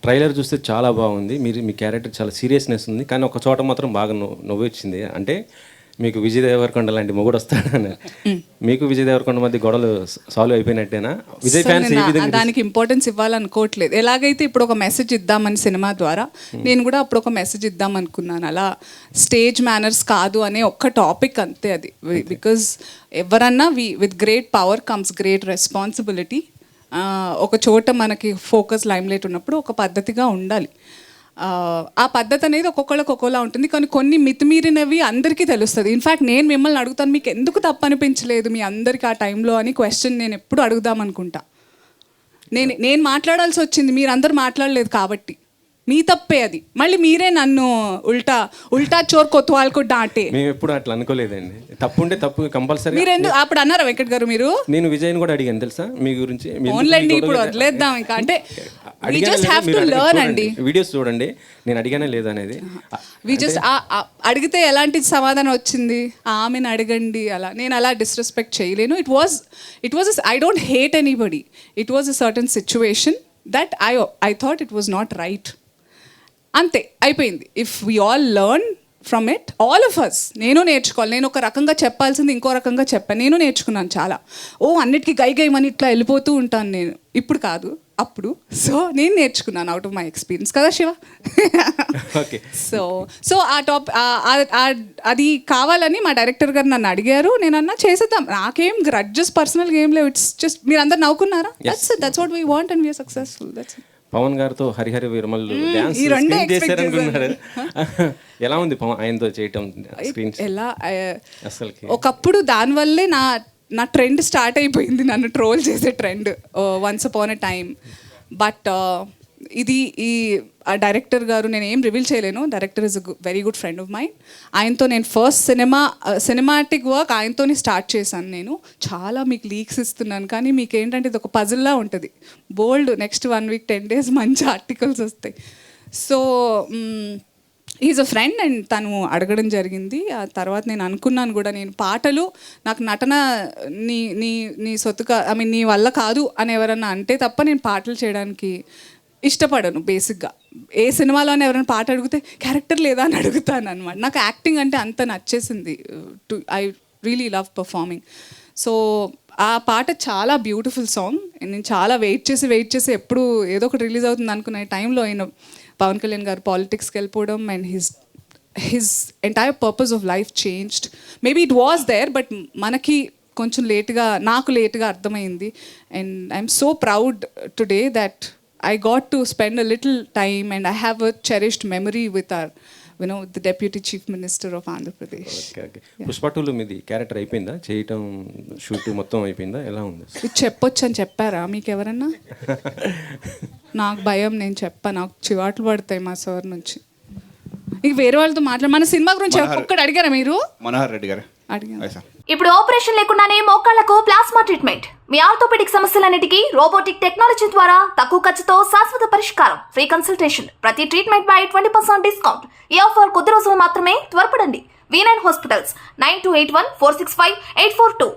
Trailer చూస్తే చాలా బాగుంది. మీ క్యారెక్టర్ చాలా సీరియస్నెస్ ఉంది, కానీ ఒక చోట మాత్రం బాగా నవ్వు వచ్చింది. అంటే మీకు విజయ్ దేవరకొండ లాంటి మొగుడు వస్తాడని. మీకు విజయ్ దేవరకొండ మధ్య గొడవలు సాల్వ్ అయిపోయినట్టేనా? విజయ్ ఫ్యాన్స్ ఏ విధంగా దానికి ఇంపార్టెన్స్ ఇవ్వాలనుకోవట్లేదు. ఎలాగైతే ఇప్పుడు ఒక మెసేజ్ ఇద్దామని సినిమా ద్వారా నేను కూడా అప్పుడు ఒక మెసేజ్ ఇద్దాం అనుకున్నాను. అలా స్టేజ్ మేనర్స్ కాదు అనే ఒక్క టాపిక్ అంతే అది. బికాజ్ ఎవరన్నా with great power comes great responsibility. ఒక చోట మనకి ఫోకస్ లైమ్లైట్ ఉన్నప్పుడు ఒక పద్ధతిగా ఉండాలి. ఆ పద్ధతి అనేది ఒక్కొక్కళ్ళకి ఒక్కోలా ఉంటుంది, కానీ కొన్ని మితిమీరినవి అందరికీ తెలుస్తుంది. ఇన్ఫ్యాక్ట్ నేను మిమ్మల్ని అడుగుతాను, మీకు ఎందుకు తప్పు అనిపించలేదు మీ అందరికీ ఆ టైంలో అని క్వశ్చన్ నేను ఎప్పుడు అడుగుదాం అనుకుంటా. నేను మాట్లాడాల్సి వచ్చింది, మీరందరూ మాట్లాడలేదు కాబట్టి మీ తప్పే అది. మళ్ళీ మీరే నన్ను ఉల్టా చోర్ కొత్వాల్కు డాంటే. మేము ఎప్పుడు అట్లా అనుకోలేదండి. తప్పు ఉంటే తప్పు కంపల్సరీ. మీరు ఎందుకు అప్పుడు అన్నారా వెంకట్ గారు? మీరు నేను విజయ్ని కూడా అడిగాను తెలుసా మీ గురించి. ఓన్లండి ఇప్పుడు వదిలేద్దాం ఇంకా. అంటే వీడియోస్ చూడండి, నేను అడిగానే లేదనేది. అడిగితే ఎలాంటి సమాధానం వచ్చింది? ఆమెను అడగండి అలా. నేను అలా డిస్రెస్పెక్ట్ చేయలేను. It was I don't hate anybody. It was a certain situation that I thought it was not right. అంతే, అయిపోయింది. If we all learn from it, all of us. నేను నేర్చుకోవాలి. నేను ఒక రకంగా చెప్పాల్సింది ఇంకో రకంగా చెప్పాను. నేను నేర్చుకున్నాను చాలా. అన్నిటికీ గైమని ఇట్లా వెళ్ళిపోతూ ఉంటాను నేను. ఇప్పుడు కాదు, అప్పుడు. సో నేను నేర్చుకున్నాను అవుట్ ఆఫ్ మై ఎక్స్పీరియన్స్ కదా శివ. సో అది కావాలని మా డైరెక్టర్ గారు నన్ను అడిగారు. నేను అన్నా చేసేద్దాం, నాకేం గ్రడ్జెస్ పర్సనల్గా ఏం లేవు. ఇట్స్ జస్ట్ మీరు అందరు నవ్వుకున్నారా? That's what we want and we are successful. That's Pavan గారితో హరిహర వీరమల్ డాన్స్ చేశారనుకున్నారు. ఎలా ఉంది ఆయనతో చేయటం? ఎలా అసలు ఒకప్పుడు దానివల్లే నా ట్రెండ్ స్టార్ట్ అయిపోయింది, నన్ను ట్రోల్ చేసే trend once upon a time. But ఈ డైరెక్టర్ గారు, నేను ఏం రివీల్ చేయలేను. Director is a very good friend of mind. ఆయనతో నేను ఫస్ట్ సినిమాటిక్ వర్క్ ఆయనతోనే స్టార్ట్ చేశాను. నేను చాలా మీకు లీక్స్ ఇస్తున్నాను, కానీ మీకు ఏంటంటే ఇది ఒక పజిల్లా ఉంటుంది. బోల్డ్ నెక్స్ట్ 1 week 10 days మంచి ఆర్టికల్స్ వస్తాయి. So is a friend and తను అడగడం జరిగింది. ఆ తర్వాత నేను అనుకున్నాను కూడా, నేను పాటలు నాకు నటన నీ సొత్తుగా నీ వల్ల కాదు అని ఎవరన్నా అంటే తప్ప నేను పాటలు చేయడానికి ఇష్టపడను. బేసిక్గా ఏ సినిమాలోనే ఎవరైనా పాట అడిగితే క్యారెక్టర్ లేదా అని అడుగుతాను అనమాట. నాకు యాక్టింగ్ అంటే అంత నచ్చేసింది. I really love performing. So ఆ పాట చాలా బ్యూటిఫుల్ సాంగ్. నేను చాలా వెయిట్ చేసి ఎప్పుడు ఏదో ఒకటి రిలీజ్ అవుతుంది అనుకున్న టైంలో ఆయన పవన్ కళ్యాణ్ గారు పాలిటిక్స్కి వెళ్ళిపోవడం and his entire purpose of life changed. Maybe it was there, but మనకి కొంచెం నాకు లేట్గా అర్థమైంది. And I'm so proud today that I got to spend a little time and I have a cherished memory with the Deputy Chief Minister of Andhra Pradesh. Okay. Pushpa 2 మీది character అయిపోయిందా? చేయటం shoot మొత్తం అయిపోయిందా? ఎలా ఉంది? ఇది చెప్పొచ్చు అని చెప్పారా మీకు ఎవరన్నా? నాకు భయం, నేను నాకు చివాట్లు పడతాయి మా సార్ నుంచి. ఇక వేరే వాళ్ళతో మన సినిమా గురించి ఒక్కటి అడిగారా మీరు? మనోహర్ రెడ్డి గారు అడిగారు. ఇప్పుడు ఆపరేషన్ లేకుండానే మోకాళ్లకు ప్లాస్మా ట్రీట్మెంట్. మీ ఆర్థోపెడిక్ సమస్యలన్నిటికీ రోబోటిక్ టెక్నాలజీ ద్వారా తక్కువ ఖర్చుతో శాశ్వత పరిష్కారం. Free consultation. ప్రతి ట్రీట్మెంట్ పై 20% డిస్కౌంట్. ఈ ఆఫర్ కొద్ది రోజులు మాత్రమే. త్వరపడండి. V9 hospitals 9281465842.